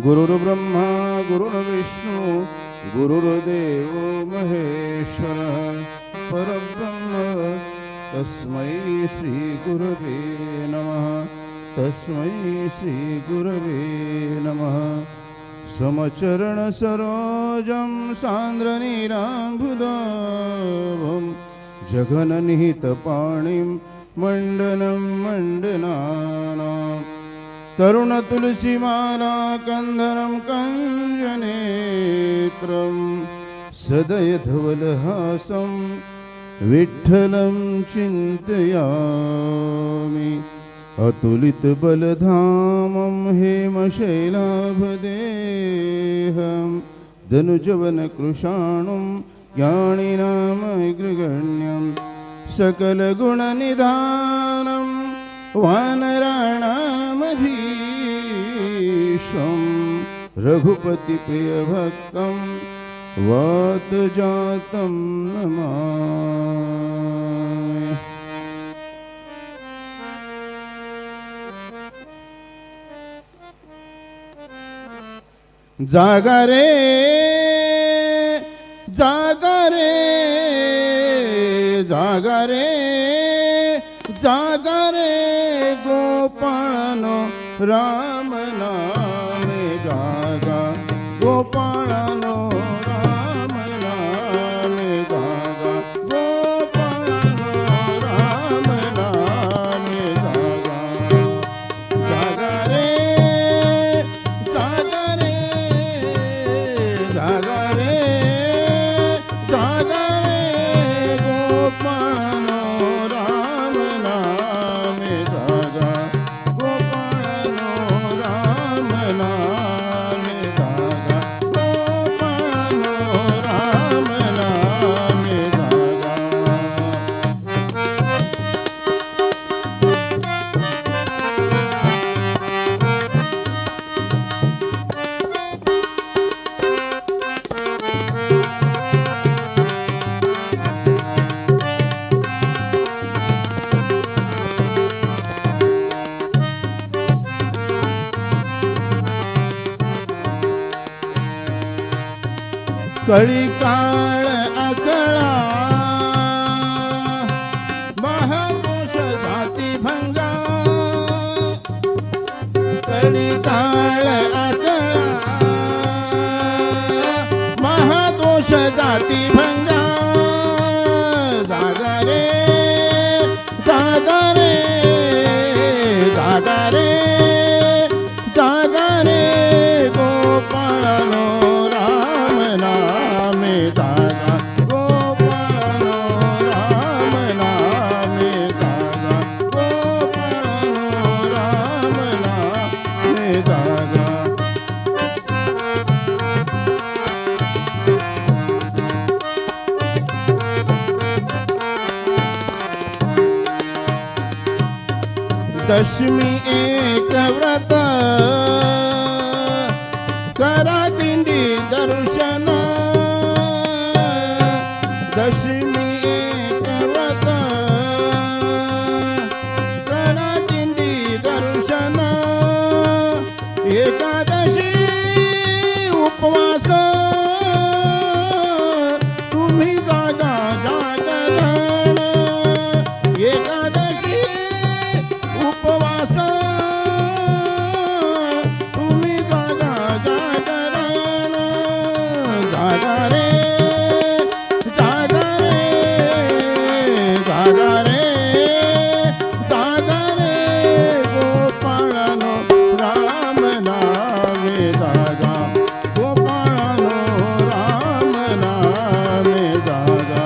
गुरुर्ब्रह्मा गुरुर्विष्णु गुरुर्देवो महेश्वरः परब्रह्म तस्मै श्रीगुरवे नमः तस्मै श्रीगुरवे नमः समचरणसरोजं सान्द्रनीराम्बुदाभं जघननिहितपाणिं मण्डनं मण्डनानां तरुणतुलसीमाला कन्धरं कञ्जनेत्रं सदयधवलहासं विठ्ठलं चिन्तयामि अतुलितबलधामं हेमशैलाभदेहं धनुजवनकृशाणुं ज्ञानिनामग्रगण्यं सकलगुणनिधानं वानराणामधीशं रघुपतिप्रियभक्तं वातजातं नमामि। जागा रे जागा रे जागा रे जागा रे गोपाळनो राम नामे जागा गोपाळनो राम नामे जागा गोपाळनो राम नामे जागा जागा रे जागा रे जागा रे जागा रे गोपाळनो राम नामे जागा गोपाळनो राम नामे जागा गोपाळनो राम नामे जागा कळी काळ अकळा महापुरुष जाती भंगा कळी काळ अकळा महादोष जाती भंगा जागा रे जागा रे जागा रे जागा रे गोपाळनो राम नामे जागा गोपाळनो राम नामे जागा गोपाळनो राम नामे जागा दशमी एक व्रत करा दिंडी दर्शन दशमी एक व्रत करा दिंडी दर्शन एकादशी उपवास तुम्ही जागा जागरण एकादशी उपवास तुम्ही जागा जागरण जागा रे जागा रे जागा रे जागा रे गोपाळनो राम नामे जागा गोपाळनो राम नामे जागा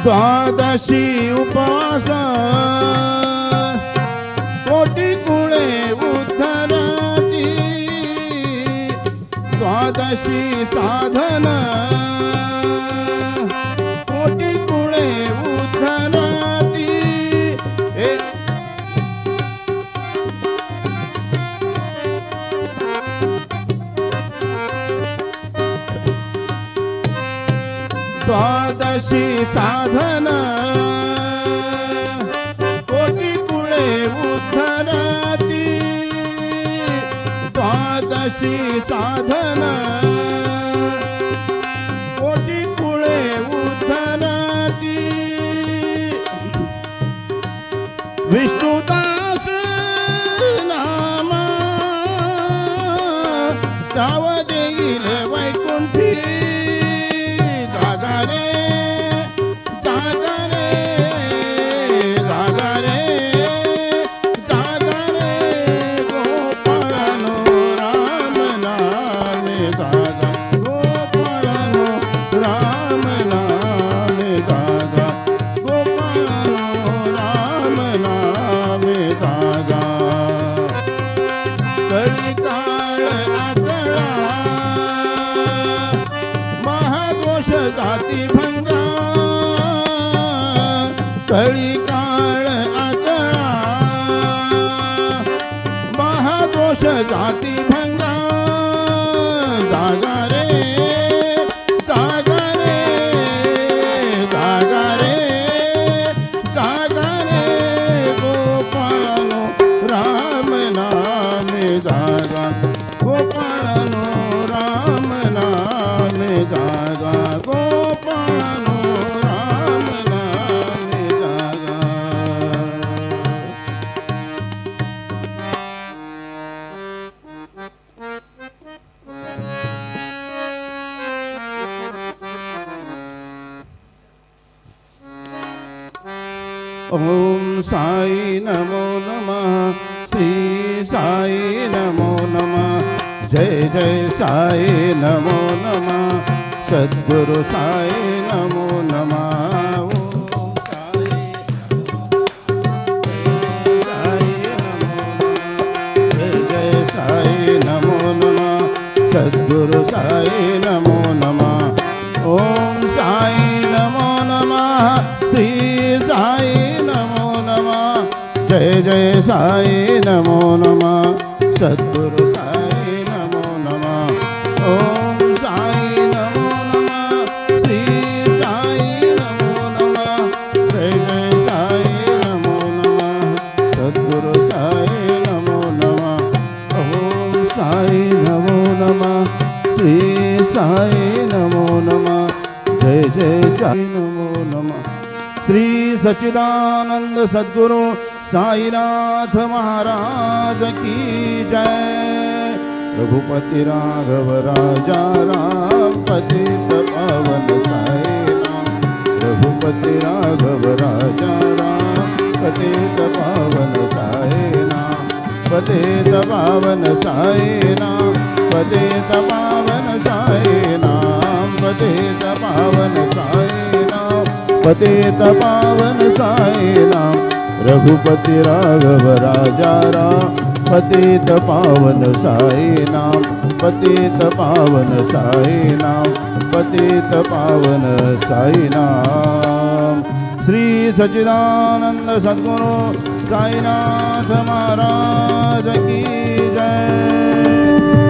द्वादशी उपवास कोटी कुळे उद्धरती द्वादशी साधन कोटी कुळे उद्धरती द्वादशी साधन कोटी कुळे उद्धरती द्वादशी साधन कोटी कुळे उद्धरती विष्णुदास नामा त्याव देईल वैकुंठी जागा रे जागा रे जागा रे जागा रे गोपाळनो राम नामे जागा गोपाळनो राम नामे जागा गोपाळनो राम नामे जागा कळी काळ आकळा महादोष जाती भंगा कळी काळ आकळा महादोष जाती भंगा जागा रे जागा रे जागा रे जागा रे गोपाळनो राम नामे जागा गोपाळनो राम नामे जागा गोपाळनो राम नामे जागा ओम साई नमो नमः श्री साई नमो नमः जय जय साई नमो नमः सद्गुरु साई नमो नमः ओम साई जय जय साई नमो नमः सद्गुरु साई नमो नमः ओम साई नमो नमः श्री साई नमो नमः जय जय साई नमो नमः सद्गुरु साई नमो नमः ओम साई नमो नमः श्री साई नमो नमः जय जय साई नमो नमः सद्गुरु साई नमो नमः ओम साई नमो नमः श्री साई नमो नमः जय जय साई नमो नमः श्री सच्चिदानंद सद्गुरु साईनाथ महाराज की जय रघुपति राघव राजा राम पतित पावन साई नाम रघुपति राघव राजा राम पतित पावन साई नाम पतित पावन साई नाम पतित पावन साई नाम पतित पावन साई नाम पतित पावन साई नाम रघुपति राघव राजा राम पतित पावन साई नाम पतित पावन साई नाम पतित पावन साई नाम श्री सच्चिदानंद सद्गुरु साईनाथ महाराज की जय।